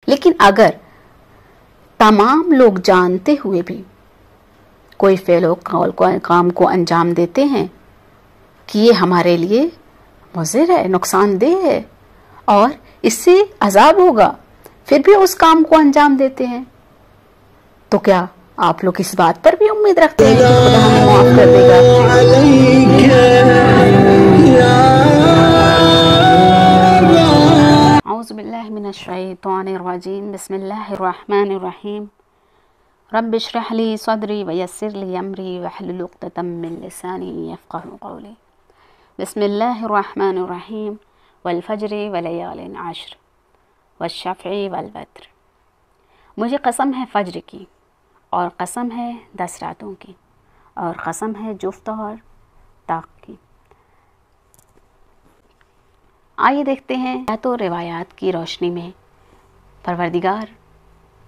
لیکن اگر تمام لوگ جانتے ہوئے بھی کوئی فعل و قول کو کام کو انجام دیتے ہیں کہ یہ ہمارے لیے مضر ہے، نقصان دہ ہے اور اس سے عذاب ہوگا، پھر بھی اس کام کو انجام دیتے ہیں، تو کیا آپ لوگ اس بات پر بھی امید رکھتے ہیں کہ خدا ہمیں معاف کر دے گا؟ اعوذ باللہ من الشیطان الرجیم، بسم اللہ الرحمن الرحیم، رب اشرح لی صدری ویسر لی امری واحلل عقدۃ من لسانی یفقہوا قولی۔ بسم اللہ الرحمن الرحیم، والفجر ولیال عشر والشفع والوتر۔ مجھے قسم ہے فجر کی، اور قسم ہے 10 راتوں کی، اور قسم ہے جفت اور طاق کی۔ آئیے دیکھتے ہیں آیات و روایات کی روشنی میں پروردگار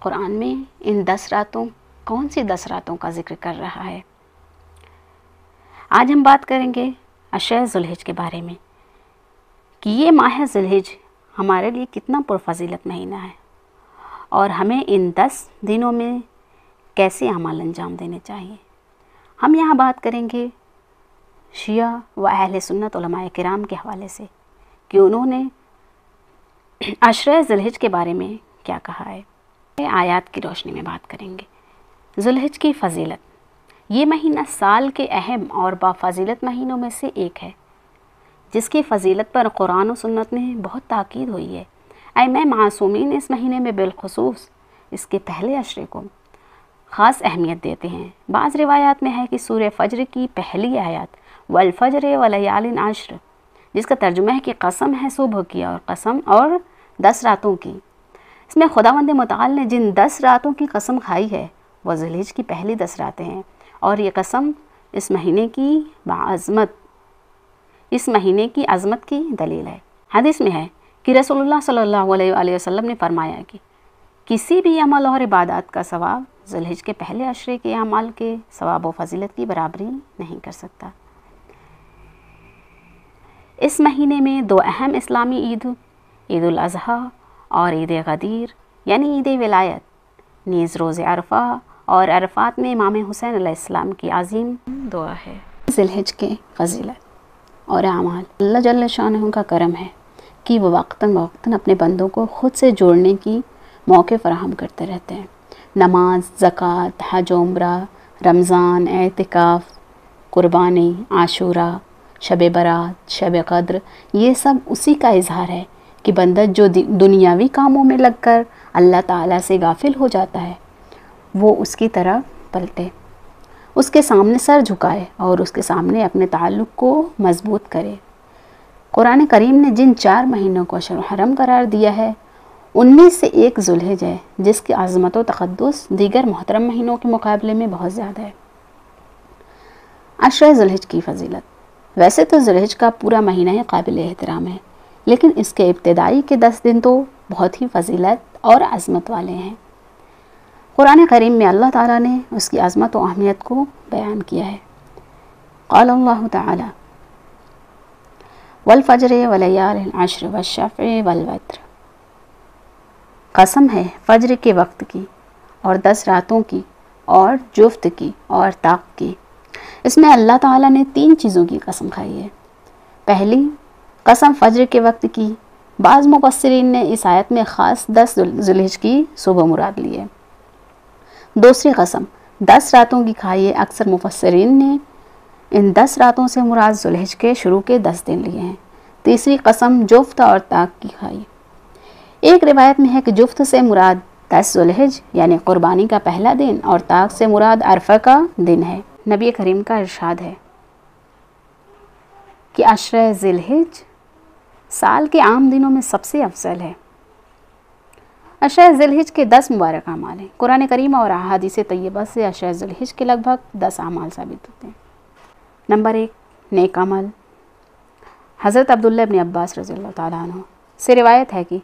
قرآن میں ان 10 راتوں، کون سی 10 راتوں کا ذکر کر رہا ہے۔ آج ہم بات کریں گے عشر ذوالحج کے بارے میں کہ یہ ماہ ذوالحج ہمارے لیے کتنا پرفضیلت مہینہ ہے، اور ہمیں ان 10 دنوں میں کیسے اعمال انجام دینے چاہیے۔ ہم یہاں بات کریں گے شیعہ و اہل سنت علماء کرام کے حوالے سے کہ انہوں نے عشر ذوالحج کے بارے میں کیا کہا ہے۔ آیات کی روشنی میں بات کریں گے ذوالحج کی فضیلت۔ یہ مہینہ سال کے اہم اور بافضیلت مہینوں میں سے ایک ہے، جس کی فضیلت پر قرآن و سنت میں بہت تاکید ہوئی ہے۔ ائمہ معصومین اس مہینے میں بالخصوص اس کے پہلے عشرے کو خاص اہمیت دیتے ہیں۔ بعض روایات میں ہے کہ سورہ فجر کی پہلی آیات والفجر ولیال عشر، جس کا ترجمہ ہے کہ قسم ہے صبح کی اور قسم اور 10 راتوں کی، اس میں خداوند متعال نے جن 10 راتوں کی قسم کھائی ہے وہ ذوالحج کی پہلی 10 راتیں ہیں، اور یہ قسم اس مہینے کی عظمت کی دلیل ہے۔ حدیث میں ہے کہ رسول اللہ صلی اللہ علیہ وآلہ وسلم نے فرمایا کہ کسی بھی عمل اور عبادات کا ثواب ذوالحج کے پہلے عشرے کے اعمال کے ثواب و فضیلت کی برابری نہیں کر سکتا۔ اس مہینے میں 2 اہم اسلامی عید الاضحیٰ اور عید غدیر یعنی عید ولایت، نیز روز عرفہ اور عرفات میں امام حسین علیہ السلام کی عظیم دعا ہے۔ ذوالحج کے فضیلت اور اعمال۔ اللہ جل شانہ کا کرم ہے کہ وہ وقتاً فوقتاً اپنے بندوں کو خود سے جوڑنے کی موقع فراہم کرتے رہتے ہیں۔ نماز، زکوٰۃ، حج و عمرہ، رمضان، اعتکاف، قربانی، عاشوراء، شب برات، شب قدر، یہ سب اسی کا اظہار ہے کہ بندہ جو دنیاوی کاموں میں لگ کر اللہ تعالیٰ سے غافل ہو جاتا ہے، وہ اس کی طرف پلٹے، اس کے سامنے سر جھکائے اور اس کے سامنے اپنے تعلق کو مضبوط کرے۔ قرآن کریم نے جن 4 مہینوں کو اشہر حرم قرار دیا ہے، ان میں سے ایک ذوالحج ہے، جس کی عظمت و تقدس دیگر محترم مہینوں کے مقابلے میں بہت زیادہ ہے۔ عشر ذوالحج کی فضیلت۔ ویسے تو ذوالحج کا پورا مہینہ ہی قابل احترام ہے، لیکن اس کے ابتدائی کے 10 دن تو بہت ہی فضیلت اور عظمت والے ہیں۔ قرآن کریم میں اللہ تعالیٰ نے اس کی عظمت و اہمیت کو بیان کیا ہے۔ قال اللہ تعالی والفجر ولیال عشر والشفع والوتر۔ قسم ہے فجر کے وقت کی اور 10 راتوں کی اور جفت کی اور طاق کی۔ اس میں اللہ تعالیٰ نے 3 چیزوں کی قسم کھائی ہے۔ پہلی قسم فجر کے وقت کی، بعض مفسرین نے اس آیت میں خاص 10 ذوالحج کی صبح مراد لی ہے۔ دوسری قسم 10 راتوں کی کھائی ہے، اکثر مفسرین نے ان 10 راتوں سے مراد ذوالحج کے شروع کے 10 دن لیے ہیں۔ تیسری قسم جفت اور طاق کی کھائی۔ ایک روایت میں ہے کہ جفت سے مراد 10 ذوالحج یعنی قربانی کا پہلا دن، اور طاق سے مراد عرفہ کا دن ہے۔ نبی کریم کا ارشاد ہے کہ عشر ذوالحج سال کے عام دنوں میں سب سے افضل ہے۔ عشر ذوالحج کے 10 مبارک اعمال ہیں۔ قرآن کریم اور احادیث طیبہ سے عشر ذوالحج کے لگ بھگ 10 اعمال ثابت ہوتے ہیں۔ نمبر 1، نیک عمل۔ حضرت عبداللہ ابن عباس رضی اللہ تعالیٰ عنہ سے روایت ہے کہ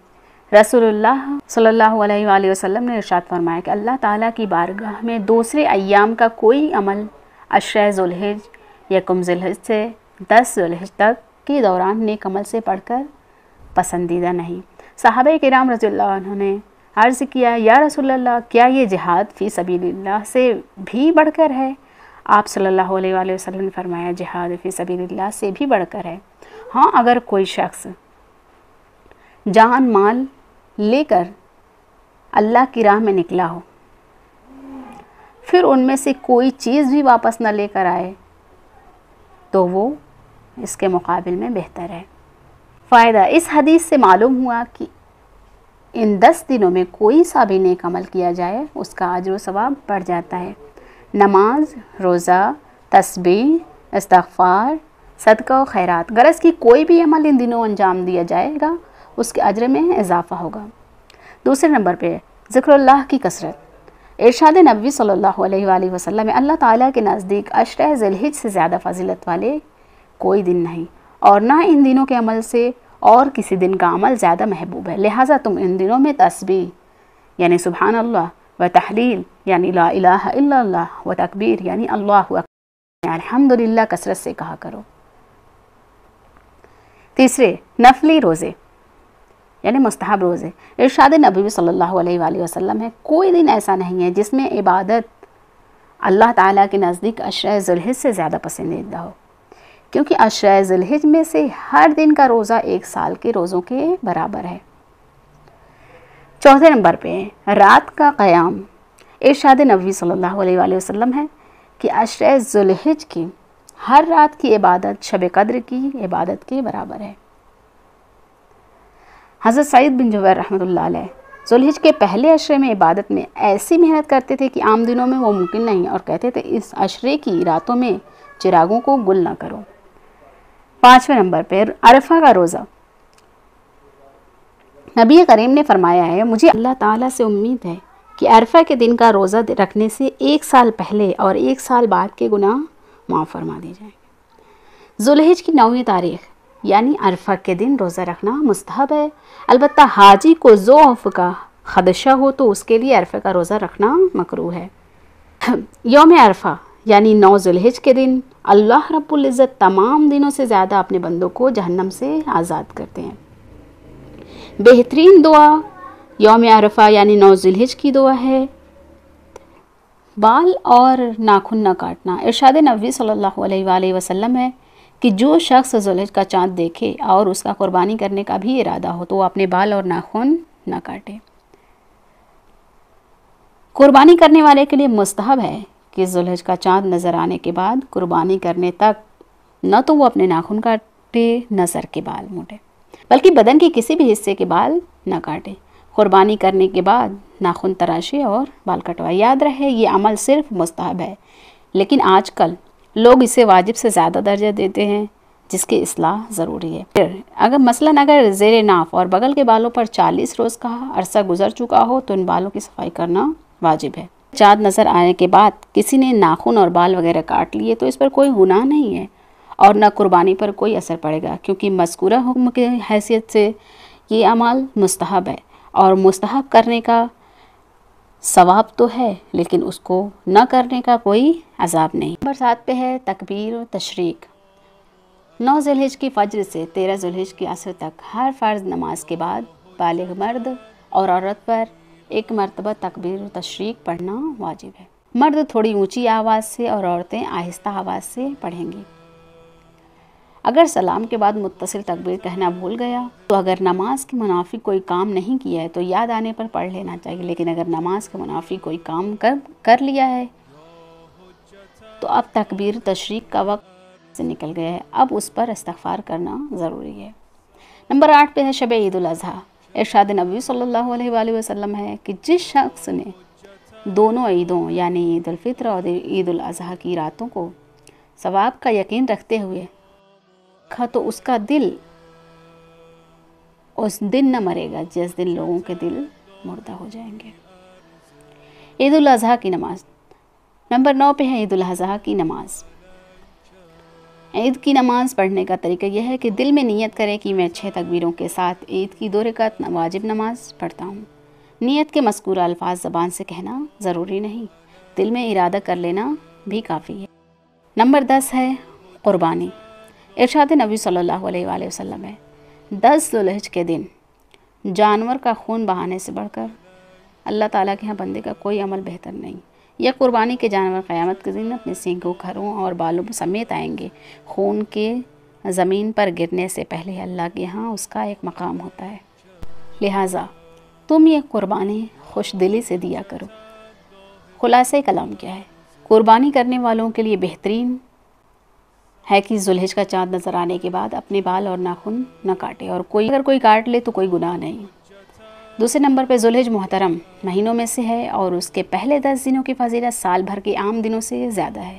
رسول اللہ صلی اللہ علیہ وآلہ وسلم نے ارشاد فرمایا کہ اللہ تعالیٰ کی بارگاہ میں دوسرے ایام کا کوئی عمل عشر ذوالحج یا یکم ذوالحج سے 10 ذوالحج تک کے دوران نیک عمل سے پڑھ کر پسندیدہ نہیں۔ صحابہ کرام رضی اللہ عنہ نے عرض کیا یا رسول اللہ کیا یہ جہاد فی سبیل اللہ سے بھی بڑھ کر ہے؟ آپ صلی اللہ علیہ وآلہ وسلم نے فرمایا جہاد فی سبیل اللہ سے بھی بڑھ کر ہے۔ ہاں اگر کوئی شخص جان مال لے کر اللہ کی راہ میں نکلا ہو، پھر ان میں سے کوئی چیز بھی واپس نہ لے کر آئے تو وہ اس کے مقابل میں بہتر ہے۔ فائدہ، اس حدیث سے معلوم ہوا کہ ان 10 دنوں میں کوئی سا بھی نیک عمل کیا جائے اس کا اجر و ثواب بڑھ جاتا ہے۔ نماز، روزہ، تسبیح، استغفار، صدقہ و خیرات، غرض کی کوئی بھی عمل ان دنوں انجام دیا جائے گا اس کے اجر میں اضافہ ہوگا۔ دوسرے نمبر پہ ذکر اللہ کی کثرت۔ ارشاد نبوی صلی اللہ علیہ وآلہ وسلم میں اللہ تعالیٰ کے نزدیک عشرہ ذی الحجہ سے زیادہ فضیلت والے کوئی دن نہیں، اور نہ ان دنوں کے عمل سے اور کسی دن کا عمل زیادہ محبوب ہے، لہٰذا تم ان دنوں میں تسبیح یعنی سبحان اللہ و تحلیل یعنی لا الہ الا اللہ و تکبیر یعنی اللہ اکبر الحمدللہ کثرت سے کہا کرو۔ تیسرے، نفلی روزے یعنی مستحب روزے۔ ارشاد نبوی صلی اللہ علیہ وآلہ وسلم ہے کوئی دن ایسا نہیں ہے جس میں عبادت اللہ تعالیٰ کے نزدیک عشرہ ذی الحجہ سے زیادہ پسندیدہ ہو، کیونکہ عشرہ ذی الحجہ میں سے ہر دن کا روزہ 1 سال کے روزوں کے برابر ہے۔ چوتھے نمبر پہ رات کا قیام۔ ارشاد نبوی صلی اللہ علیہ وآلہ وسلم ہے کہ عشرہ ذی الحجہ کی ہر رات کی عبادت شب قدر کی عبادت کے برابر ہے۔ حضرت سعید بن جبیر رحمۃ اللہ علیہ ذی الحجہ کے پہلے عشرے میں عبادت میں ایسی محنت کرتے تھے کہ عام دنوں میں وہ ممکن نہیں، اور کہتے تھے اس عشرے کی راتوں میں چراغوں کو گل نہ کرو۔ پانچویں نمبر پر عرفہ کا روزہ۔ نبی کریم نے فرمایا ہے مجھے اللہ تعالیٰ سے امید ہے کہ عرفہ کے دن کا روزہ رکھنے سے 1 سال پہلے اور 1 سال بعد کے گناہ معاف فرما دیے جائیں گے۔ ذی الحجہ کی 9ویں تاریخ یعنی عرفہ کے دن روزہ رکھنا مستحب ہے، البتہ حاجی کو ضعف کا خدشہ ہو تو اس کے لیے عرفہ کا روزہ رکھنا مکروہ ہے۔ یوم عرفہ یعنی 9 ذی الحجہ کے دن اللہ رب العزت تمام دنوں سے زیادہ اپنے بندوں کو جہنم سے آزاد کرتے ہیں۔ بہترین دعا یوم عرفہ یعنی 9 ذی الحجہ کی دعا ہے بال اور ناخن نہ کاٹنا۔ ارشاد نبوی صلی اللہ علیہ وآلہ وسلم ہے کہ جو شخص ذی الحجہ کا چاند دیکھے اور اس کا قربانی کرنے کا بھی ارادہ ہو تو وہ اپنے بال اور ناخن نہ کاٹے۔ قربانی کرنے والے کے لیے مستحب ہے کہ ذی الحجہ کا چاند نظر آنے کے بعد قربانی کرنے تک نہ تو وہ اپنے ناخن کاٹے نہ سر کے بال موڑے، بلکہ بدن کے کسی بھی حصے کے بال نہ کاٹے۔ قربانی کرنے کے بعد ناخن تراشے اور بال کٹوائے۔ یاد رہے یہ عمل صرف مستحب ہے، لیکن آج کل لوگ اسے واجب سے زیادہ درجہ دیتے ہیں جس کی اصلاح ضروری ہے۔ پھر اگر زیر ناف اور بغل کے بالوں پر 40 روز کا عرصہ گزر چکا ہو تو ان بالوں کی صفائی کرنا واجب ہے۔ چاند نظر آنے کے بعد کسی نے ناخن اور بال وغیرہ کاٹ لیے تو اس پر کوئی گناہ نہیں ہے اور نہ قربانی پر کوئی اثر پڑے گا، کیونکہ مذکورہ حکم کی حیثیت سے یہ عمل مستحب ہے اور مستحب کرنے کا ثواب تو ہے لیکن اس کو نہ کرنے کا کوئی عذاب نہیں۔ نمبر 7 پہ ہے تکبیر و تشریق۔ 9 ذی الحجہ کی فجر سے 13 ذی الحجہ کی عصر تک ہر فرض نماز کے بعد بالغ مرد اور عورت پر 1 مرتبہ تکبیر و تشریق پڑھنا واجب ہے۔ مرد تھوڑی اونچی آواز سے اور عورتیں آہستہ آواز سے پڑھیں گی۔ اگر سلام کے بعد متصل تکبیر کہنا بھول گیا تو اگر نماز کے منافی کوئی کام نہیں کیا ہے تو یاد آنے پر پڑھ لینا چاہیے، لیکن اگر نماز کے منافی کوئی کام کر لیا ہے تو اب تکبیر تشریق کا وقت سے نکل گیا ہے، اب اس پر استغفار کرنا ضروری ہے۔ نمبر 8 پہ ہے شب عید الاضحیٰ۔ ارشاد نبوی صلی اللہ علیہ وآلہ وسلم ہے کہ جس شخص نے دونوں عیدوں یعنی عید الفطر اور عید الاضحیٰ کی راتوں کو ثواب کا یقین رکھتے ہوئے تو اس کا دل اس دن نہ مرے گا جس دن لوگوں کے دل مردہ ہو جائیں گے۔ عید الاضحیٰ کی نماز۔ نمبر 9 پہ ہے عید الاضحیٰ کی نماز۔ عید کی نماز پڑھنے کا طریقہ یہ ہے کہ دل میں نیت کرے کہ میں 6 تکبیروں کے ساتھ عید کی 2 رکعت واجب نماز پڑھتا ہوں۔ نیت کے مذکورہ الفاظ زبان سے کہنا ضروری نہیں، دل میں ارادہ کر لینا بھی کافی ہے۔ نمبر 10 ہے قربانی۔ ارشاد نبی صلی اللہ علیہ وآلہ وسلم ہے 10 ذی الحجہ کے دن جانور کا خون بہانے سے بڑھ کر اللہ تعالیٰ کے ہاں بندے کا کوئی عمل بہتر نہیں۔ یہ قربانی کے جانور قیامت کے دن اپنے سینگوں، کھروں اور بالوں سمیت آئیں گے۔ خون کے زمین پر گرنے سے پہلے اللہ کے ہاں اس کا ایک مقام ہوتا ہے، لہٰذا تم یہ قربانی خوش دلی سے دیا کرو۔ خلاصہ کلام کیا ہے؟ قربانی کرنے والوں کے لیے بہترین ہے کہ ذوالحج کا چاند نظر آنے کے بعد اپنے بال اور ناخن نہ کاٹے، اور اگر کوئی کاٹ لے تو کوئی گناہ نہیں۔ دوسرے نمبر پہ ذوالحج محترم مہینوں میں سے ہے اور اس کے پہلے 10 دنوں کی فضیلت سال بھر کے عام دنوں سے زیادہ ہے۔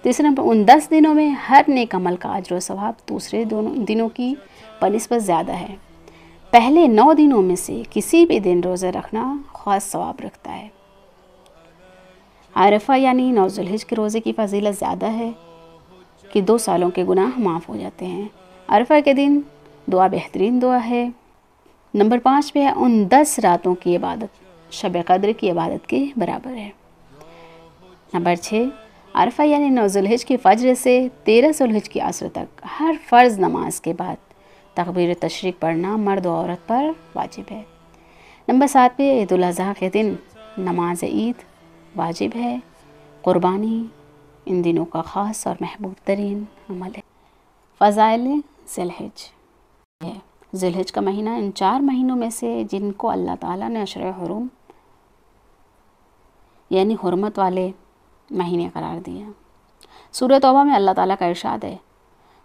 تیسرے نمبر، ان 10 دنوں میں ہر نیک عمل کا اجر و ثواب دوسرے دنوں کی بنسبت زیادہ ہے۔ پہلے 9 دنوں میں سے کسی بھی دن روزہ رکھنا خاص ثواب رکھتا ہے۔ عرفہ یعنی 9 ذوالحج کے روزے کی فضیلت زیادہ ہے کہ 2 سالوں کے گناہ معاف ہو جاتے ہیں۔ عرفہ کے دن دعا بہترین دعا ہے۔ نمبر 5 پہ ہے ان 10 راتوں کی عبادت شب قدر کی عبادت کے برابر ہے۔ نمبر 6، عرفہ یعنی 9 ذوالحج کی فجر سے 13 ذوالحج کی عصر تک ہر فرض نماز کے بعد تکبیر تشریق پڑھنا مرد و عورت پر واجب ہے۔ نمبر 7 پہ عید الاضحیٰ کے دن نماز عید واجب ہے۔ قربانی ان دنوں کا خاص اور محبوب ترین عمل ہے۔ فضائل ذوالحج ہے۔ ذوالحج کا مہینہ ان 4 مہینوں میں سے جن کو اللہ تعالیٰ نے اشہر حرم یعنی حرمت والے مہینے قرار دیا۔ سورۃ توبہ میں اللہ تعالیٰ کا ارشاد ہے،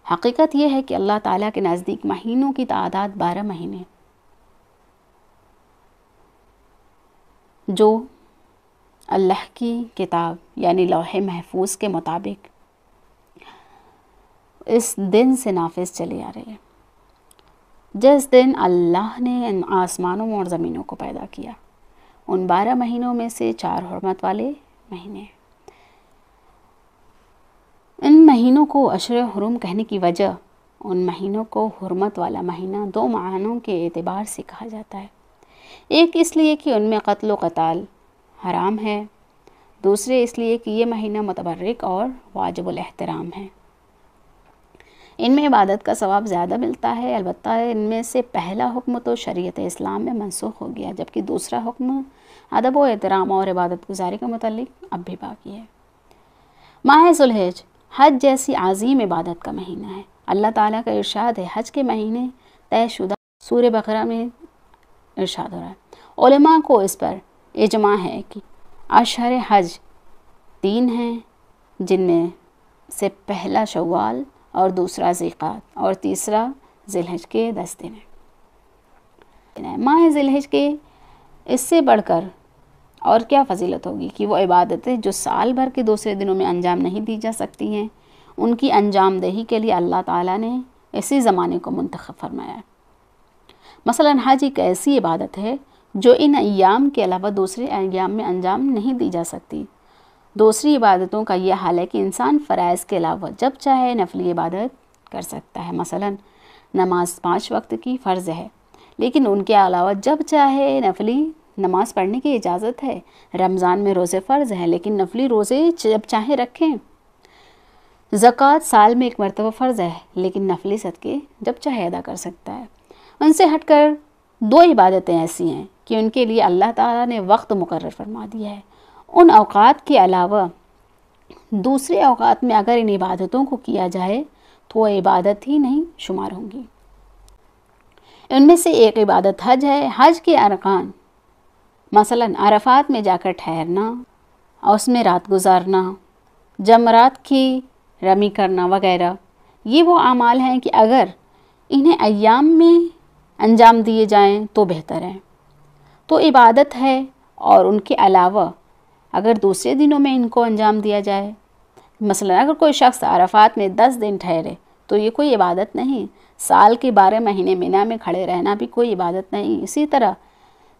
حقیقت یہ ہے کہ اللہ تعالیٰ کے نزدیک مہینوں کی تعداد 12 مہینے جو اللہ کی کتاب یعنی لوح محفوظ کے مطابق اس دن سے نافذ چلے آ رہے ہیں جس دن اللہ نے ان آسمانوں اور زمینوں کو پیدا کیا۔ ان 12 مہینوں میں سے 4 حرمت والے مہینے۔ ان مہینوں کو اشہر حرم کہنے کی وجہ ان مہینوں کو حرمت والا مہینہ 2 معنوں کے اعتبار سے کہا جاتا ہے۔ ایک اس لیے کہ ان میں قتل و قتال حرام ہے، دوسرے اس لیے کہ یہ مہینہ متبرک اور واجب الاحترام ہے۔ ان میں عبادت کا ثواب زیادہ ملتا ہے، البتہ ان میں سے پہلا حکم تو شریعت اسلام میں منسوخ ہو گیا، جبکہ دوسرا حکم ادب و احترام اور عبادت گزاری کے متعلق اب بھی باقی ہے۔ ماہ ذوالحج حج جیسی عظیم عبادت کا مہینہ ہے۔ اللہ تعالیٰ کا ارشاد ہے، حج کے مہینے طے شدہ۔ سورہ بقرہ میں ارشاد ہو رہا ہے۔ علماء کو اس پر اجماع ہے کہ اشہر حج 3 ہیں، جن میں سے پہلا شوال اور دوسرا ذیقعدہ اور تیسرا ذوالحج کے 10 دن ہیں۔ ماہ ذوالحج کے اس سے بڑھ کر اور کیا فضیلت ہوگی کہ وہ عبادتیں جو سال بھر کے دوسرے دنوں میں انجام نہیں دی جا سکتی ہیں، ان کی انجام دہی کے لیے اللہ تعالیٰ نے اسی زمانے کو منتخب فرمایا ہے۔ مثلاً حج ایک ایسی عبادت ہے جو ان ایام کے علاوہ دوسرے ایام میں انجام نہیں دی جا سکتی۔ دوسری عبادتوں کا یہ حال ہے کہ انسان فرائض کے علاوہ جب چاہے نفلی عبادت کر سکتا ہے۔ مثلاً نماز 5 وقت کی فرض ہے، لیکن ان کے علاوہ جب چاہے نفلی نماز پڑھنے کی اجازت ہے۔ رمضان میں روزے فرض ہیں، لیکن نفلی روزے جب چاہے رکھیں۔ زکوٰۃ سال میں 1 مرتبہ فرض ہے، لیکن نفلی صدقے جب چاہے ادا کر سکتا ہے۔ ان سے ہٹ کر 2 عبادتیں ایسی ہیں کہ ان کے لیے اللہ تعالیٰ نے وقت مقرر فرما دیا ہے۔ ان اوقات کے علاوہ دوسرے اوقات میں اگر ان عبادتوں کو کیا جائے تو وہ عبادت ہی نہیں شمار ہوں گی۔ ان میں سے ایک عبادت حج ہے۔ حج کے ارکان مثلاً عرفات میں جا کر ٹھہرنا اور اس میں رات گزارنا، جمرات کی رمی کرنا وغیرہ، یہ وہ اعمال ہیں کہ اگر انہیں ایام میں انجام دیے جائیں تو بہتر ہے، تو عبادت ہے۔ اور ان کے علاوہ اگر دوسرے دنوں میں ان کو انجام دیا جائے، مثلا اگر کوئی شخص عرفات میں 10 دن ٹھہرے تو یہ کوئی عبادت نہیں۔ سال کے 12 مہینے مینا میں کھڑے رہنا بھی کوئی عبادت نہیں۔ اسی طرح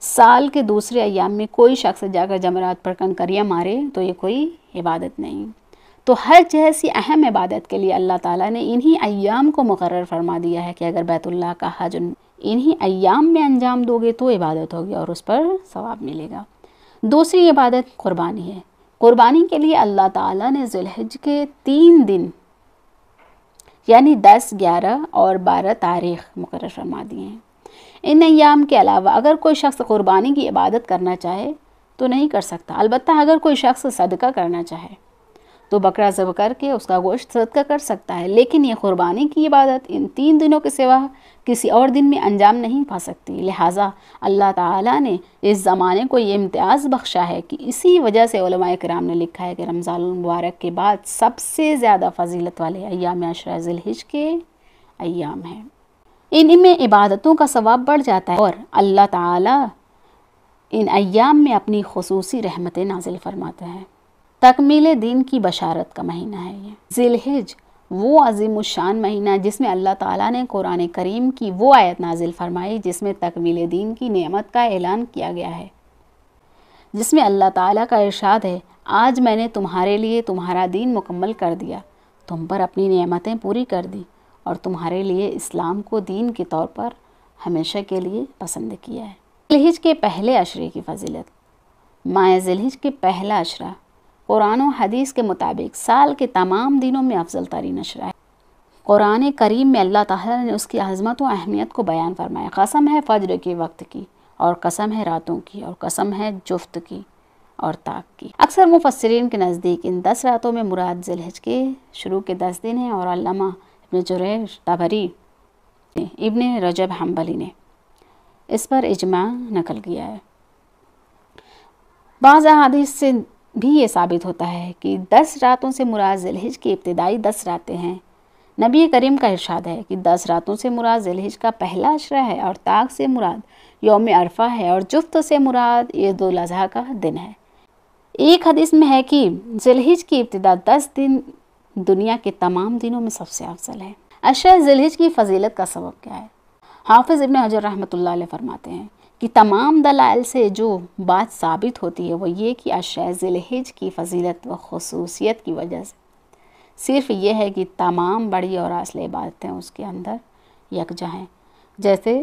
سال کے دوسرے ایام میں کوئی شخص جا کر جمرات پر کنکریاں مارے تو یہ کوئی عبادت نہیں۔ تو حج جیسی اہم عبادت کے لیے اللہ تعالیٰ نے انہی ایام کو مقرر فرما دیا ہے کہ اگر بیت اللہ کا حج انہی ایام میں انجام دو گے تو عبادت ہوگی اور اس پر ثواب ملے گا۔ دوسری عبادت قربانی ہے۔ قربانی کے لیے اللہ تعالیٰ نے ذوالحج کے 3 دن یعنی 10، 11 اور 12 تاریخ مقرر فرما دیے ہیں۔ ان ایام کے علاوہ اگر کوئی شخص قربانی کی عبادت کرنا چاہے تو نہیں کر سکتا، البتہ اگر کوئی شخص صدقہ کرنا چاہے تو بکرا ذبح کر کے اس کا گوشت صدقہ کر سکتا ہے، لیکن یہ قربانی کی عبادت ان 3 دنوں کے سوا کسی اور دن میں انجام نہیں پا سکتی۔ لہٰذا اللہ تعالیٰ نے اس زمانے کو یہ امتیاز بخشا ہے کہ اسی وجہ سے علماء کرام نے لکھا ہے کہ رمضان المبارک کے بعد سب سے زیادہ فضیلت والے ایام عشرہ ذی الحجہ کے ایام ہیں۔ ان میں عبادتوں کا ثواب بڑھ جاتا ہے اور اللہ تعالیٰ ان ایام میں اپنی خصوصی رحمتیں نازل فرماتے ہیں۔ تکمیل دین کی بشارت کا مہینہ ہے یہ ذی الحجہ، وہ عظیم الشان مہینہ جس میں اللہ تعالیٰ نے قرآن کریم کی وہ آیت نازل فرمائی جس میں تکمیل دین کی نعمت کا اعلان کیا گیا ہے، جس میں اللہ تعالیٰ کا ارشاد ہے، آج میں نے تمہارے لیے تمہارا دین مکمل کر دیا، تم پر اپنی نعمتیں پوری کر دی اور تمہارے لیے اسلام کو دین کے طور پر ہمیشہ کے لیے پسند کیا ہے۔ ذی الحجہ کے پہلے عشرے کی فضیلت۔ ماہ ذی الحجہ کے پہلا عشرہ قرآن و حدیث کے مطابق سال کے تمام دنوں میں افضل ترین عشرہ ہے۔ قرآن کریم میں اللہ تعالیٰ نے اس کی عظمت و اہمیت کو بیان فرمایا، قسم ہے فجر کے وقت کی، اور قسم ہے راتوں کی، اور قسم ہے جفت کی اور طاق کی۔ اکثر مفسرین کے نزدیک ان 10 راتوں میں مراد ذی الحجہ کے شروع کے 10 دن ہیں، اور علامہ ابن جریج طبری، ابن رجب حنبلی نے اس پر اجماع نقل کیا ہے۔ بعض احادیث سے بھی یہ ثابت ہوتا ہے کہ 10 راتوں سے مراد ذی الحجہ کی ابتدائی 10 راتیں ہیں۔ نبی کریم کا ارشاد ہے کہ 10 راتوں سے مراد ذی الحجہ کا پہلا عشرہ ہے، اور طاق سے مراد یوم عرفہ ہے، اور جفت سے مراد عید الاضحیٰ کا دن ہے۔ ایک حدیث میں ہے کہ ذی الحجہ کی ابتدا 10 دن دنیا کے تمام دنوں میں سب سے افضل ہے۔ عشرہ ذی الحجہ کی فضیلت کا سبب کیا ہے؟ حافظ ابن حجر رحمۃ اللہ علیہ فرماتے ہیں کہ تمام دلائل سے جو بات ثابت ہوتی ہے وہ یہ کہ عشرہ ذی الحجہ کی فضیلت و خصوصیت کی وجہ سے صرف یہ ہے کہ تمام بڑی اور اصل عبادتیں اس کے اندر یکجا ہیں، جیسے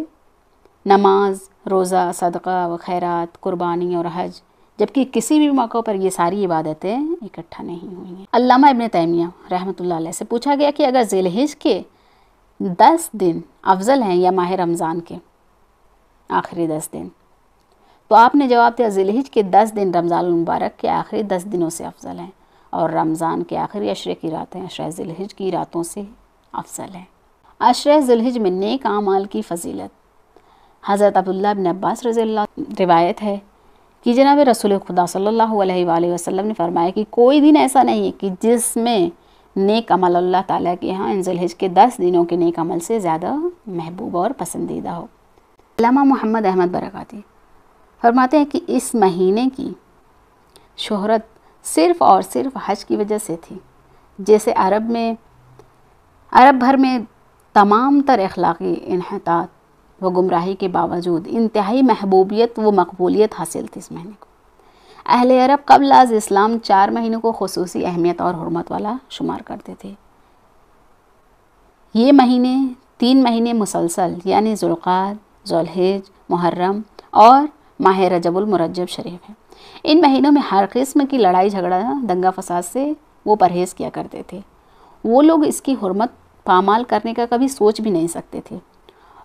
نماز، روزہ، صدقہ و خیرات، قربانی اور حج، جبکہ کسی بھی موقع پر یہ ساری عبادتیں اکٹھا نہیں ہوئی ہیں۔ علامہ ابن تیمیہ رحمۃ اللہ علیہ سے پوچھا گیا کہ اگر ذی الحجہ کے 10 دن افضل ہیں یا ماہ رمضان کے آخری 10 دن، تو آپ نے جواب دیا ذی الحجہ کے 10 دن رمضان المبارک کے آخری 10 دنوں سے افضل ہیں، اور رمضان کے آخری عشرے کی راتیں عشرہ ذی الحجہ کی راتوں سے افضل ہیں۔ عشرہ ذی الحجہ میں نیک اعمال کی فضیلت۔ حضرت عبداللہ بن عباس رضی اللہ روایت ہے کہ جناب رسول خدا صلی اللہ علیہ وآلہ وسلم نے فرمایا کہ کوئی دن ایسا نہیں ہے کہ جس میں نیک عمل اللہ تعالیٰ کے ہاں ذی الحجہ کے 10 دنوں کے نیک عمل سے زیادہ محبوب اور پسندیدہ ہو۔ علامہ محمد احمد برکاتی فرماتے ہیں کہ اس مہینے کی شہرت صرف اور صرف حج کی وجہ سے تھی، جیسے عرب بھر میں تمام تر اخلاقی انحطاط و گمراہی کے باوجود انتہائی محبوبیت و مقبولیت حاصل تھی اس مہینے کو۔ اہل عرب قبل از اسلام 4 مہینوں کو خصوصی اہمیت اور حرمت والا شمار کرتے تھے۔ یہ مہینے 3 مہینے مسلسل یعنی ذوالقعدہ، ذوالحجہ، محرم اور ماہ رجب المرجب شریف ہیں۔ ان مہینوں میں ہر قسم کی لڑائی جھگڑا، دنگا فساد سے وہ پرہیز کیا کرتے تھے۔ وہ لوگ اس کی حرمت پامال کرنے کا کبھی سوچ بھی نہیں سکتے تھے،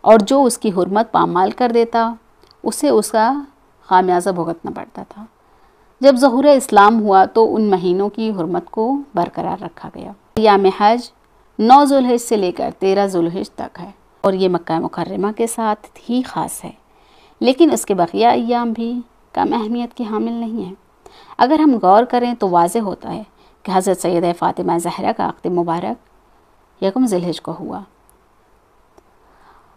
اور جو اس کی حرمت پامال کر دیتا اسے اس کا خامیازہ بھگتنا پڑتا تھا۔ جب ظہور اسلام ہوا تو ان مہینوں کی حرمت کو برقرار رکھا گیا۔ ایام حج 9 ذوالحجہ سے لے کر 13 ذوالحجہ تک ہے، اور یہ مکہ مکرمہ کے ساتھ ہی خاص ہے، لیکن اس کے بقیہ ایام بھی کم اہمیت کی حامل نہیں ہیں۔ اگر ہم غور کریں تو واضح ہوتا ہے کہ حضرت سیدہ فاطمہ زہرا کا عقد مبارک 1 ذی الحجہ کو ہوا۔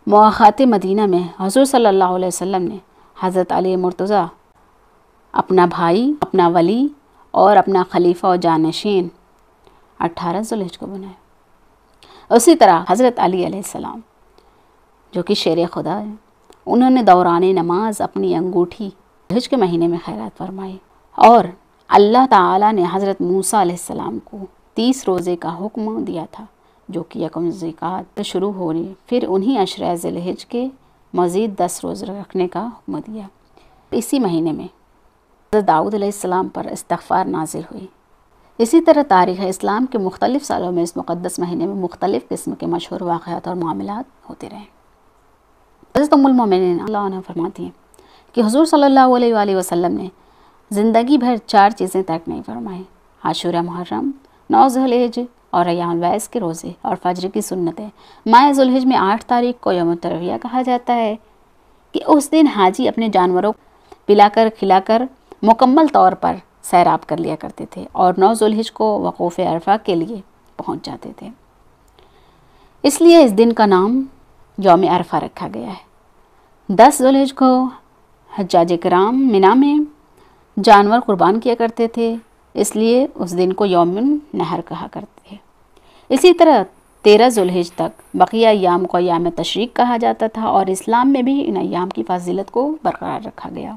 مواخات مدینہ میں حضور صلی اللہ علیہ وسلم نے حضرت علی مرتضیٰ، اپنا بھائی، اپنا ولی اور اپنا خلیفہ و جانشین 18 ذوالحجہ کو بنایا۔ اسی طرح حضرت علی علیہ السلام جو کہ شیر خدا ہے، انہوں نے دوران نماز اپنی انگوٹھی ذوالحجہ کے مہینے میں خیرات فرمائی، اور اللہ تعالیٰ نے حضرت موسیٰ علیہ السلام کو 30 روزے کا حکم دیا تھا، جو کہ 1 ذی القعدہ شروع ہونے، پھر انہی عشرہ ذی الحجہ کے مزید 10 روز رکھنے کا حکم دیا۔ اسی مہینے میں حضرت داؤد علیہ السلام پر استغفار نازل ہوئی۔ اسی طرح تاریخ اسلام کے مختلف سالوں میں اس مقدس مہینے میں مختلف قسم کے مشہور واقعات اور معاملات ہوتے رہے۔ حضرت ام المومنین اللہ عنہ فرماتی ہیں کہ حضور صلی اللہ علیہ وآلہ وسلم نے زندگی بھر 4 چیزیں ترک نہیں فرمائیں: عاشورہ محرم، 9 ذوالحج اور ایام الویس کے روزے اور فجر کی سنتیں۔ ماہ ذوالحج میں 8 تاریخ کو یوم الترویہ کہا جاتا ہے کہ اس دن حاجی اپنے جانوروں کو پلا کر کھلا کر مکمل طور پر سیراب کر لیا کرتے تھے اور 9 ذوالحج کو وقوف عرفہ کے لیے پہنچ جاتے تھے، اس لیے اس دن کا نام یوم عرفہ رکھا گیا ہے۔ 10 ذوالحج کو حجاج کرام منی میں جانور قربان کیا کرتے تھے، اس لیے اس دن کو یوم النحر کہا کرتے ہیں۔ اسی طرح 13 ذوالحج تک بقیہ ایام کو ایام تشریق کہا جاتا تھا اور اسلام میں بھی ان ایام کی فضیلت کو برقرار رکھا گیا۔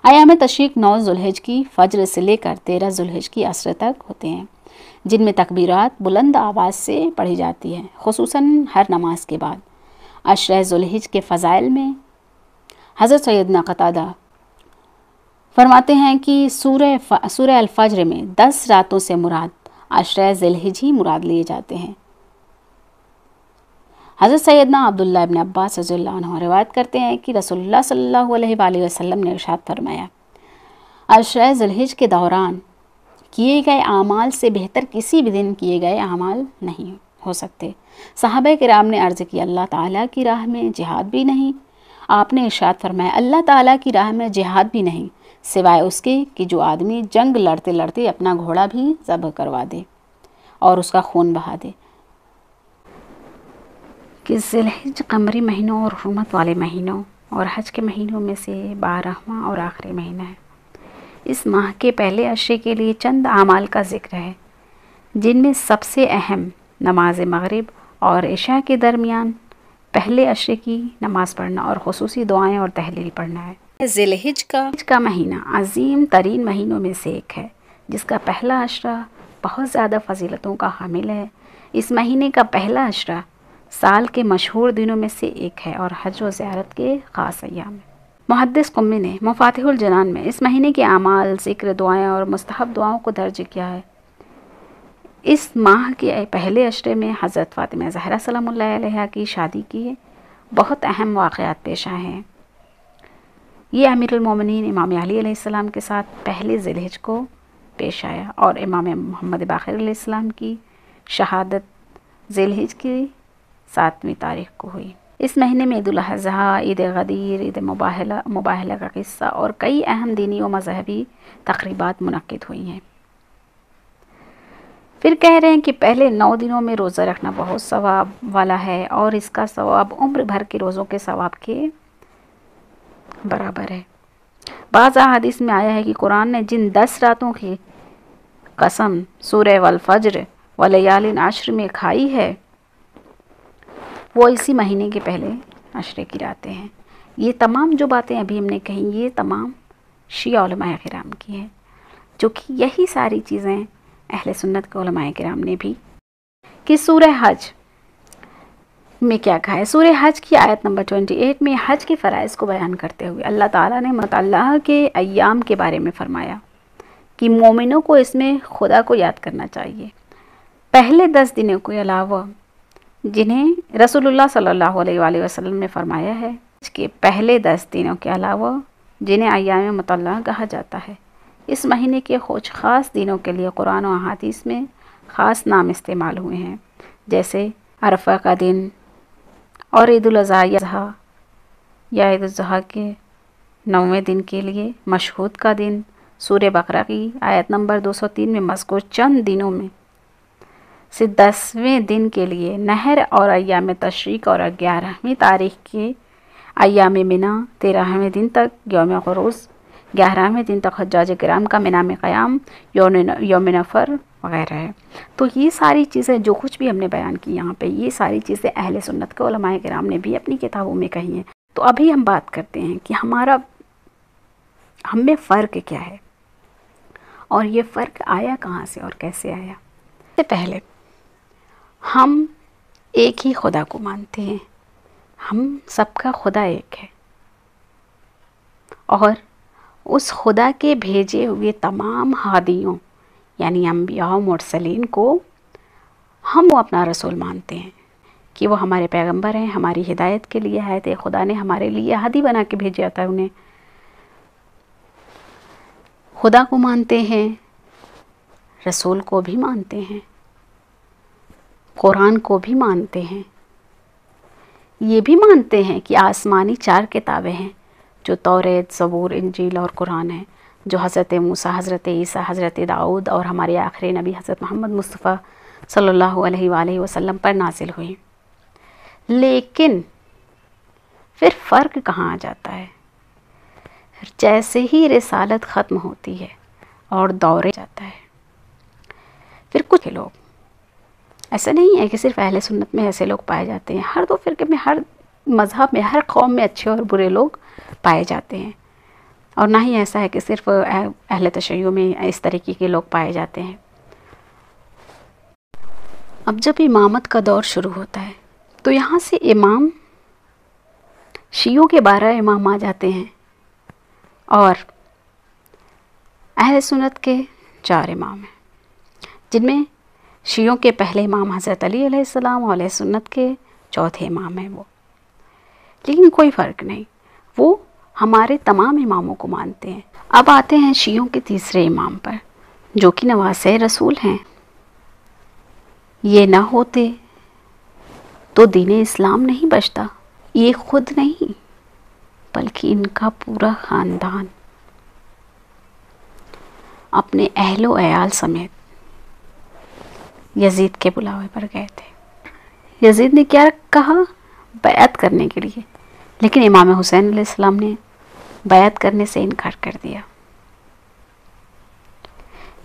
ایام تشریق 9 ذوالحج کی فجر سے لے کر 13 ذوالحج کی عصر تک ہوتے ہیں، جن میں تکبیرات بلند آواز سے پڑھی جاتی ہیں، خصوصاً ہر نماز کے بعد۔ عشرہ ذوالحج کے فضائل میں حضرت سیدنا قتادہ فرماتے ہیں کہ سورہ الفجر میں 10 راتوں سے مراد عشرہ ذوالحج ہی مراد لیے جاتے ہیں۔ حضرت سیدنا عبداللہ ابن عباس رضی اللہ عنہ روایت کرتے ہیں کہ رسول اللہ صلی اللہ علیہ وآلہ وسلم نے ارشاد فرمایا، عشرہ ذوالحج کے دوران کیے گئے اعمال سے بہتر کسی بھی دن کیے گئے اعمال نہیں ہو سکتے۔ صحابہ کرام نے عرض کی، اللہ تعالیٰ کی راہ میں جہاد بھی نہیں؟ آپ نے ارشاد فرمایا، اللہ تعالیٰ کی راہ میں جہاد بھی نہیں سوائے اس کے کہ جو آدمی جنگ لڑتے لڑتے اپنا گھوڑا بھی ذبح کروا دے اور اس کا خون بہا دے۔ کہ ذوالحج قمری مہینوں اور حرمت والے مہینوں اور حج کے مہینوں میں سے 12واں اور آخری مہینہ ہے۔ اس ماہ کے پہلے عشرے کے لیے چند اعمال کا ذکر ہے، جن میں سب سے اہم نماز مغرب اور عشاء کے درمیان پہلے عشرے کی نماز پڑھنا اور خصوصی دعائیں اور تحلیل پڑھنا ہے۔ ذوالحج کا مہینہ عظیم ترین مہینوں میں سے ایک ہے، جس کا پہلا عشرہ بہت زیادہ فضیلتوں کا حامل ہے۔ اس مہینے کا پہلا عشرہ سال کے مشہور دنوں میں سے ایک ہے اور حج و زیارت کے خاص ایام ہے۔ محدث قمی نے مفاتیح الجنان میں اس مہینے کے اعمال، ذکر، دعائیں اور مستحب دعاؤں کو درج کیا ہے۔ اس ماہ کے پہلے عشرے میں حضرت فاطمہ زہرا سلام اللہ علیہا کی شادی کی بہت اہم واقعات پیش آئے ہیں۔ یہ امیر المومنین امام علی علیہ السلام کے ساتھ پہلے ذوالحج کو پیش آیا اور امام محمد باقر علیہ السلام کی شہادت ذوالحج کی 7ویں تاریخ کو ہوئی۔ اس مہینے میں عید الاضحیٰ، عید غدیر، عید مباہلہ کا قصہ اور کئی اہم دینی و مذہبی تقریبات منعقد ہوئی ہیں۔ پھر کہہ رہے ہیں کہ پہلے 9 دنوں میں روزہ رکھنا بہت ثواب والا ہے اور اس کا ثواب عمر بھر کے روزوں کے ثواب کے برابر ہے۔ بعض احادیث میں آیا ہے کہ قرآن نے جن 10 راتوں کی قسم سورہ والفجر ولیال عشر میں کھائی ہے، وہ اسی مہینے کے پہلے عشرے کی راتیں ہیں۔ یہ تمام جو باتیں ابھی ہم نے کہیں، یہ تمام شیعہ علماء کرام کی ہیں، جو کہ یہی ساری چیزیں اہل سنت کے علماء کرام نے بھی کہ سورہ حج میں کیا کہا ہے۔ سورہ حج کی آیت نمبر 28 میں حج کے فرائض کو بیان کرتے ہوئے اللہ تعالیٰ نے اللہ کے ایام کے بارے میں فرمایا کہ مومنوں کو اس میں خدا کو یاد کرنا چاہیے۔ پہلے 10 دنوں کے علاوہ جنہیں رسول اللہ صلی اللہ علیہ وآلہ وسلم نے فرمایا ہے کہ پہلے 10 دنوں کے علاوہ جنہیں ایام مطلقہ کہا جاتا ہے، اس مہینے کے کچھ خاص دنوں کے لیے قرآن و احادیث میں خاص نام استعمال ہوئے ہیں، جیسے عرفہ کا دن اور عید الاضحیٰ یا عید الاضحیٰ کے 9ویں دن کے لیے مشہود کا دن۔ سورہ بقرہ کی آیت نمبر 203 میں مذکور چند دنوں میں سے 10ویں دن کے لیے نحر اور ایام تشریق اور 11ویں تاریخ کے ایام منی، 13ویں دن تک یوم عروس، 11ویں دن تک حجاج کرام کا منی میں قیام، یوم نفر وغیرہ ہے۔ تو یہ ساری چیزیں جو کچھ بھی ہم نے بیان کی یہاں پہ، یہ ساری چیزیں اہل سنت کے علماء کرام نے بھی اپنی کتابوں میں کہی ہیں۔ تو ابھی ہم بات کرتے ہیں کہ ہم میں فرق کیا ہے اور یہ فرق آیا کہاں سے اور کیسے آیا۔ اس سے پہلے ہم ایک ہی خدا کو مانتے ہیں، ہم سب کا خدا ایک ہے اور اس خدا کے بھیجے ہوئے تمام ہادیوں یعنی انبیاء و مرسلین کو ہم اپنا رسول مانتے ہیں۔ کہ وہ ہمارے پیغمبر ہیں، ہماری ہدایت کے لیے آئے تھے، خدا نے ہمارے لیے ہادی بنا کے بھیجا تھا انہیں۔ خدا کو مانتے ہیں، رسول کو بھی مانتے ہیں، قرآن کو بھی مانتے ہیں، یہ بھی مانتے ہیں کہ آسمانی 4 کتابیں ہیں جو توریت، زبور، انجیل اور قرآن ہے، جو حضرت موسیٰ، حضرت عیسیٰ، حضرت داؤد اور ہمارے آخری نبی حضرت محمد مصطفیٰ صلی اللہ علیہ وآلہ وسلم پر نازل ہوئی۔ لیکن پھر فرق کہاں آ جاتا ہے؟ جیسے ہی رسالت ختم ہوتی ہے اور دور جاتا ہے، پھر کچھ لوگ، ایسا نہیں ہے کہ صرف اہل سنت میں ایسے لوگ پائے جاتے ہیں، ہر 2 فرقے میں، ہر مذہب میں، ہر قوم میں اچھے اور برے لوگ پائے جاتے ہیں، اور نہ ہی ایسا ہے کہ صرف اہل تشیع میں اس طریقے کے لوگ پائے جاتے ہیں۔ اب جب امامت کا دور شروع ہوتا ہے تو یہاں سے امام، شیعوں کے 12 امام آ جاتے ہیں اور اہل سنت کے 4 امام ہیں، جن میں شیعوں کے پہلے امام حضرت علی علیہ السلام اور اہل سنت کے 4تھے امام ہیں وہ۔ لیکن کوئی فرق نہیں، وہ ہمارے تمام اماموں کو مانتے ہیں۔ اب آتے ہیں شیعوں کے تیسرے امام پر، جو کہ نواسۂ رسول ہیں۔ یہ نہ ہوتے تو دین اسلام نہیں بچتا، یہ خود نہیں بلکہ ان کا پورا خاندان اپنے اہل و عیال سمیت یزید کے بلاوے پر گئے تھے۔ یزید نے کیا کہا؟ بیعت کرنے کے لیے، لیکن امام حسین علیہ السلام نے بیعت کرنے سے انکار کر دیا۔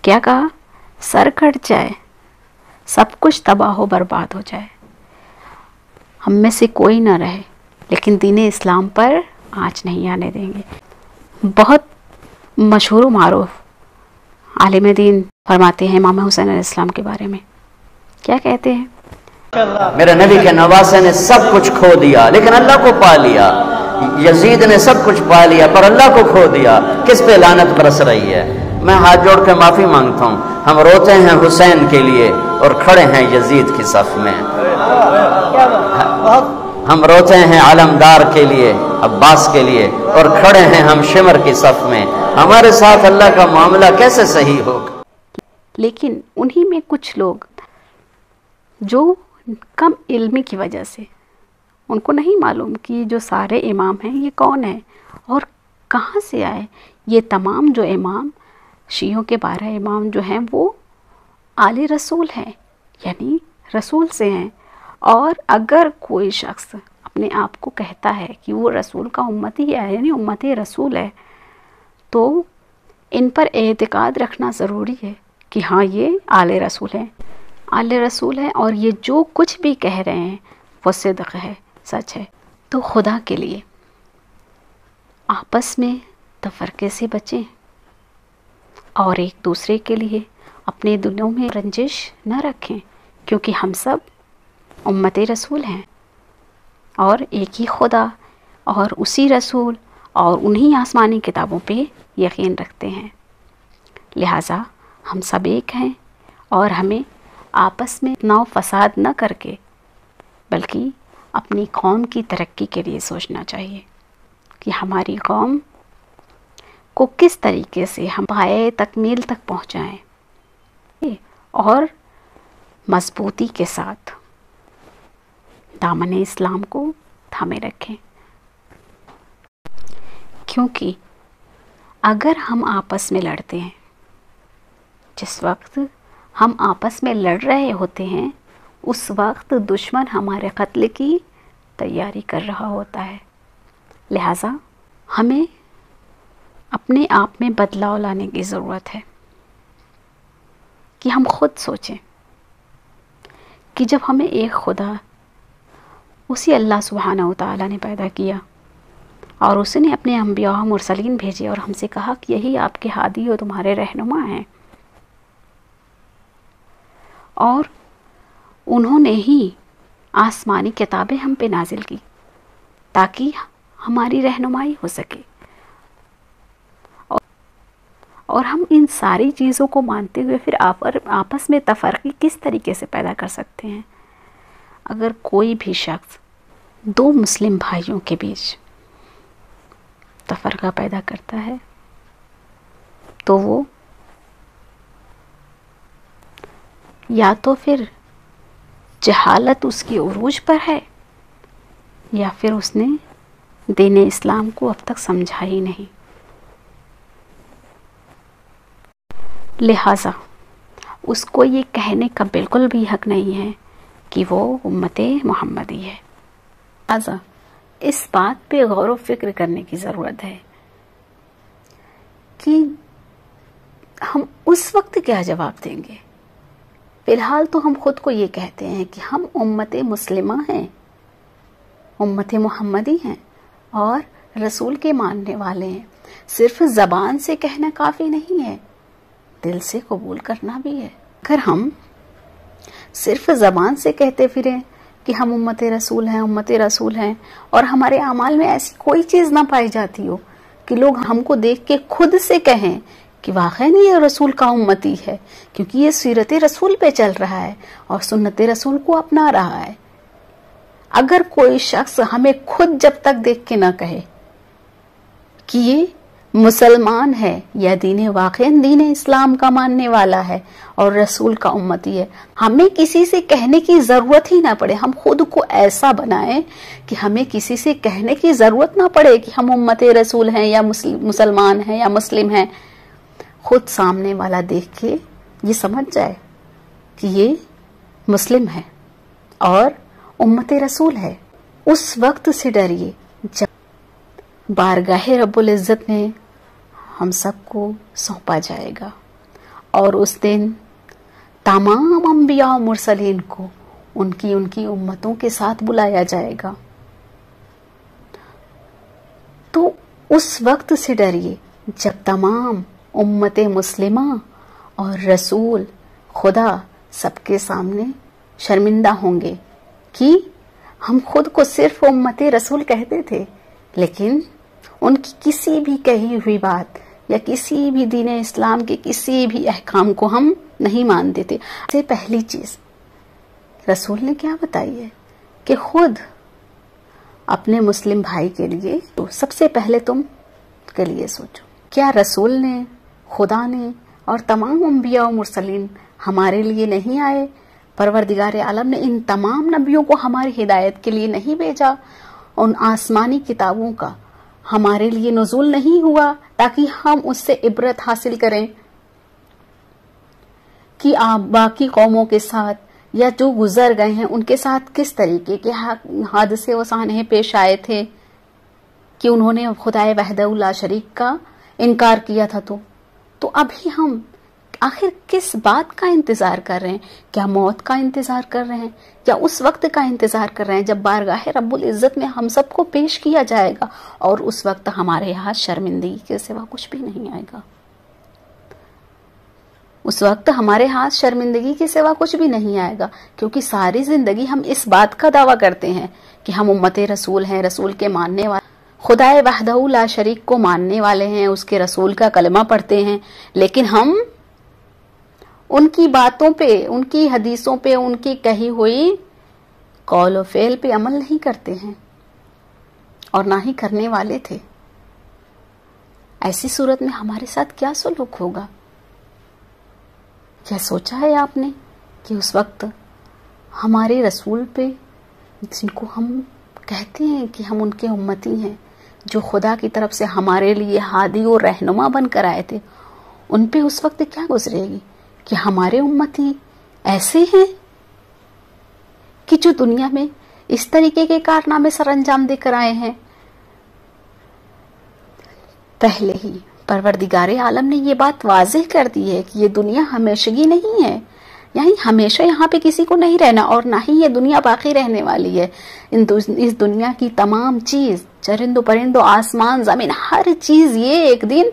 کیا کہا؟ سر کٹ جائے، سب کچھ تباہ و برباد ہو جائے، ہم میں سے کوئی نہ رہے، لیکن دین اسلام پر آنچ نہیں آنے دیں گے۔ بہت مشہور و معروف عالم دین فرماتے ہیں امام حسین علیہ السلام کے بارے میں، کیا کہتے ہیں؟ میرے نبی کے نواسے نے سب کچھ کھو دیا لیکن اللہ کو پا لیا، یزید نے سب کچھ پا لیا پر اللہ کو کھو دیا، کس پہ لعنت برس رہی ہے؟ میں ہاتھ جوڑ کے معافی مانگتا ہوں، ہم روتے ہیں حسین کے لیے اور کھڑے ہیں یزید کی صف میں، ہم روتے ہیں علمدار کے لیے، عباس کے لیے، اور کھڑے ہیں ہم شمر کی صف میں، ہمارے ساتھ اللہ کا معاملہ کیسے صحیح ہوگا؟ لیکن انہی میں کچھ لوگ جو کم علمی کی وجہ سے، ان کو نہیں معلوم کہ جو سارے امام ہیں یہ کون ہیں اور کہاں سے آئے۔ یہ تمام جو امام، شیعوں کے 12 امام جو ہیں وہ آل رسول ہیں، یعنی رسول سے ہیں، اور اگر کوئی شخص اپنے آپ کو کہتا ہے کہ وہ رسول کا امتی ہے، یعنی امتی رسول ہے، تو ان پر اعتقاد رکھنا ضروری ہے کہ ہاں یہ آل رسول ہیں، آل رسول ہیں، اور یہ جو کچھ بھی کہہ رہے ہیں وہ صدق ہے، سچ ہے۔ تو خدا کے لیے آپس میں تفرقے سے بچیں اور ایک دوسرے کے لیے اپنے دلوں میں رنجش نہ رکھیں، کیونکہ ہم سب امت رسول ہیں اور ایک ہی خدا اور اسی رسول اور انہی آسمانی کتابوں پہ یقین رکھتے ہیں۔ لہٰذا ہم سب ایک ہیں اور ہمیں آپس میں فتنہ و فساد نہ کر کے بلکہ اپنی قوم کی ترقی کے لیے سوچنا چاہیے کہ ہماری قوم کو کس طریقے سے ہم پایۂ تکمیل تک پہنچائیں اور مضبوطی کے ساتھ دامن اسلام کو تھامے رکھیں، کیونکہ اگر ہم آپس میں لڑتے ہیں، جس وقت ہم آپس میں لڑ رہے ہوتے ہیں اس وقت دشمن ہمارے قتل کی تیاری کر رہا ہوتا ہے۔ لہٰذا ہمیں اپنے آپ میں بدلاؤ لانے کی ضرورت ہے کہ ہم خود سوچیں کہ جب ہمیں ایک خدا، اسی اللہ سبحانہ وتعالیٰ نے پیدا کیا اور اسی نے اپنے انبیاء و مرسلین بھیجے اور ہم سے کہا کہ یہی آپ کے ہادی اور تمہارے رہنما ہیں، اور انہوں نے ہی آسمانی کتابیں ہم پہ نازل کی تاکہ ہماری رہنمائی ہو سکے، اور ہم ان ساری چیزوں کو مانتے ہوئے پھر آپس میں تفرقی کس طریقے سے پیدا کر سکتے ہیں؟ اگر کوئی بھی شخص دو مسلم بھائیوں کے بیچ تفرقہ پیدا کرتا ہے تو وہ یا تو پھر جہالت اس کی عروج پر ہے یا پھر اس نے دین اسلام کو اب تک سمجھا ہی نہیں. لہٰذا اس کو یہ کہنے کا بالکل بھی حق نہیں ہے کہ وہ امت محمدی ہے. لہٰذا اس بات پہ غور و فکر کرنے کی ضرورت ہے کہ ہم اس وقت کیا جواب دیں گے. فی الحال تو ہم خود کو یہ کہتے ہیں کہ ہم امت مسلمہ ہیں، امت محمدی ہیں اور رسول کے ماننے والے ہیں. صرف زبان سے کہنا کافی نہیں ہے، دل سے قبول کرنا بھی ہے. اگر ہم صرف زبان سے کہتے پھریں کہ ہم امت رسول ہیں، امت رسول ہیں، اور ہمارے اعمال میں ایسی کوئی چیز نہ پائی جاتی ہو کہ لوگ ہم کو دیکھ کے خود سے کہیں کہ واقعی یہ رسول کا امتی ہے، کیونکہ یہ سیرت رسول پہ چل رہا ہے اور سنت رسول کو اپنا رہا ہے. اگر کوئی شخص ہمیں خود جب تک دیکھ کے نہ کہے کہ یہ مسلمان ہے یا واقعی دین اسلام کا ماننے والا ہے اور رسول کا امتی ہے، ہمیں کسی سے کہنے کی ضرورت ہی نہ پڑے. ہم خود کو ایسا بنائیں کہ ہمیں کسی سے کہنے کی ضرورت نہ پڑے کہ ہم امت رسول ہیں یا مسلمان ہیں یا مسلم ہیں. خود سامنے والا دیکھ کے یہ سمجھ جائے کہ یہ مسلم ہے اور امت رسول ہے. اس وقت سے ڈریے جب بارگاہ رب العزت میں ہم سب کو سونپا جائے گا اور اس دن تمام انبیاء و مرسلین کو ان کی امتوں کے ساتھ بلایا جائے گا. تو اس وقت سے ڈریے جب تمام امت مسلمہ اور رسول خدا سب کے سامنے شرمندہ ہوں گے کہ ہم خود کو صرف امت رسول کہتے تھے، لیکن ان کی کسی بھی کہی ہوئی بات یا کسی بھی دین اسلام کے کسی بھی احکام کو ہم نہیں مانتے تھے. سب سے پہلی چیز رسول نے کیا بتائی ہے کہ خود اپنے مسلم بھائی کے لیے سب سے پہلے تم کے لیے سوچو. کیا رسول نے، خدا نے اور تمام انبیاء و مرسلین ہمارے لیے نہیں آئے؟ پروردگار عالم نے ان تمام نبیوں کو ہماری ہدایت کے لیے نہیں بھیجا؟ ان آسمانی کتابوں کا ہمارے لیے نزول نہیں ہوا تاکہ ہم اس سے عبرت حاصل کریں کہ آپ باقی قوموں کے ساتھ یا جو گزر گئے ہیں ان کے ساتھ کس طریقے کے حادثے و سانحے پیش آئے تھے کہ انہوں نے خدائے وحدہ لا شریک کا انکار کیا تھا. تو ابھی ہم آخر کس بات کا انتظار کر رہے ہیں؟ کیا موت کا انتظار کر رہے ہیں یا اس وقت کا انتظار کر رہے ہیں جب بارگاہ رب العزت میں ہم سب کو پیش کیا جائے گا اور اس وقت ہمارے ہاتھ شرمندگی کے سوا کچھ بھی نہیں آئے گا؟ اس وقت ہمارے ہاتھ شرمندگی کے سوا کچھ بھی نہیں آئے گا، کیونکہ ساری زندگی ہم اس بات کا دعویٰ کرتے ہیں کہ ہم امت رسول ہیں، رسول کے ماننے والے، خدائے وحدہ لا شریک کو ماننے والے ہیں، اس کے رسول کا کلمہ پڑھتے ہیں، لیکن ہم ان کی باتوں پہ، ان کی حدیثوں پہ، ان کی کہی ہوئی قول و فعل پہ عمل نہیں کرتے ہیں اور نہ ہی کرنے والے تھے. ایسی صورت میں ہمارے ساتھ کیا سلوک ہوگا؟ کیا سوچا ہے آپ نے کہ اس وقت ہمارے رسول پہ، جن کو ہم کہتے ہیں کہ ہم ان کے امتی ہیں، جو خدا کی طرف سے ہمارے لیے ہادی اور رہنما بن کر آئے تھے، ان پہ اس وقت کیا گزرے گی کہ ہمارے امتی ایسے ہیں کہ جو دنیا میں اس طریقے کے کارنامے سر انجام دے کر آئے ہیں؟ پہلے ہی پروردگار عالم نے یہ بات واضح کر دی ہے کہ یہ دنیا ہمیشگی نہیں ہے، یعنی ہمیشہ یہاں پہ کسی کو نہیں رہنا، اور نہ ہی یہ دنیا باقی رہنے والی ہے. اس دنیا کی تمام چیز، چرند و پرند و آسمان زمین، ہر چیز یہ ایک دن،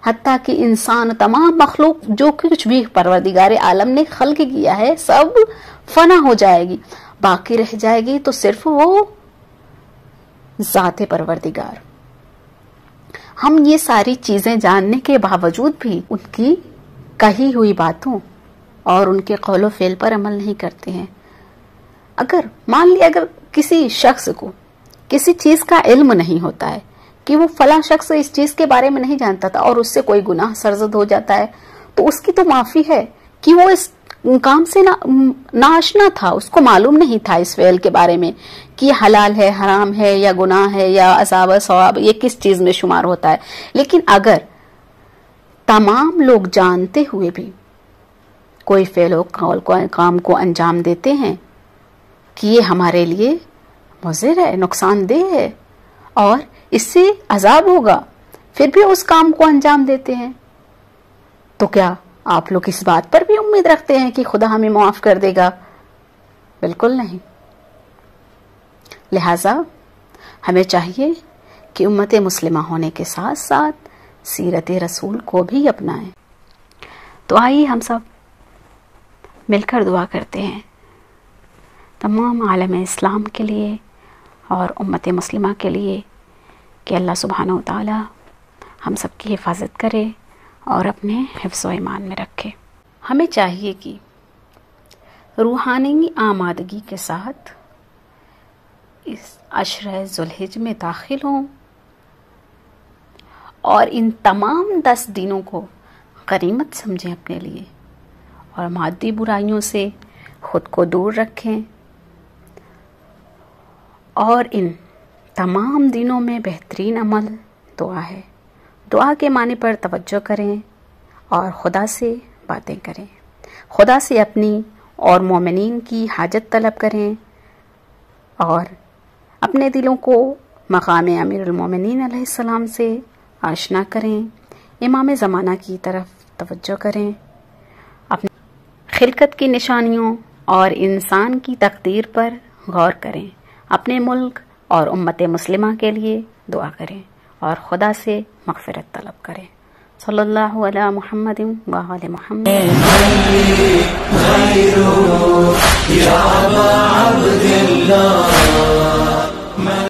حتیٰ کہ انسان، تمام مخلوق جو کچھ بھی پروردگار عالم نے خلق کیا ہے، سب فنا ہو جائے گی. باقی رہ جائے گی تو صرف وہ ذات پروردگار. ہم یہ ساری چیزیں جاننے کے باوجود بھی ان کی کہی ہوئی باتوں اور ان کے قول و فعل پر عمل نہیں کرتے ہیں. اگر مان لیا اگر کسی شخص کو کسی چیز کا علم نہیں ہوتا ہے کہ وہ فلاں شخص اس چیز کے بارے میں نہیں جانتا تھا اور اس سے کوئی گناہ سرزد ہو جاتا ہے تو اس کی تو معافی ہے کہ وہ اس کام سے ناآشنا تھا، اس کو معلوم نہیں تھا اس فعل کے بارے میں کہ یہ حلال ہے، حرام ہے، یا گناہ ہے، یا عذاب ثواب، یہ کس چیز میں شمار ہوتا ہے. لیکن اگر تمام لوگ جانتے ہوئے بھی کوئی فعل و کام کو انجام دیتے ہیں کہ یہ ہمارے لیے مضر ہے، نقصان دہ ہے اور اس سے عذاب ہوگا، پھر بھی اس کام کو انجام دیتے ہیں، تو کیا آپ لوگ اس بات پر بھی امید رکھتے ہیں کہ خدا ہمیں معاف کر دے گا؟ بالکل نہیں. لہذا ہمیں چاہیے کہ امت مسلمہ ہونے کے ساتھ ساتھ سیرت رسول کو بھی اپنائیں. تو آئیے ہم سب مل کر دعا کرتے ہیں تمام عالم اسلام کے لیے اور امت مسلمہ کے لیے کہ اللہ سبحانہ و تعالی ہم سب کی حفاظت کرے اور اپنے حفظ و ایمان میں رکھے. ہمیں چاہیے کہ روحانی آمادگی کے ساتھ اس عشرہ ذوالحج میں داخل ہوں اور ان تمام 10 دنوں کو غنیمت سمجھیں اپنے لیے اور مادی برائیوں سے خود کو دور رکھیں اور ان تمام دنوں میں بہترین عمل دعا ہے. دعا کے معنی پر توجہ کریں اور خدا سے باتیں کریں، خدا سے اپنی اور مومنین کی حاجت طلب کریں اور اپنے دلوں کو مقام امیر المومنین علیہ السلام سے آشنا کریں، امام زمانہ کی طرف توجہ کریں، اپنی خلقت کی نشانیوں اور انسان کی تقدیر پر غور کریں، اپنے ملک اور امت مسلمہ کے لیے دعا کریں اور خدا سے مغفرت طلب کریں. صلی اللہ علی محمد و آل محمد.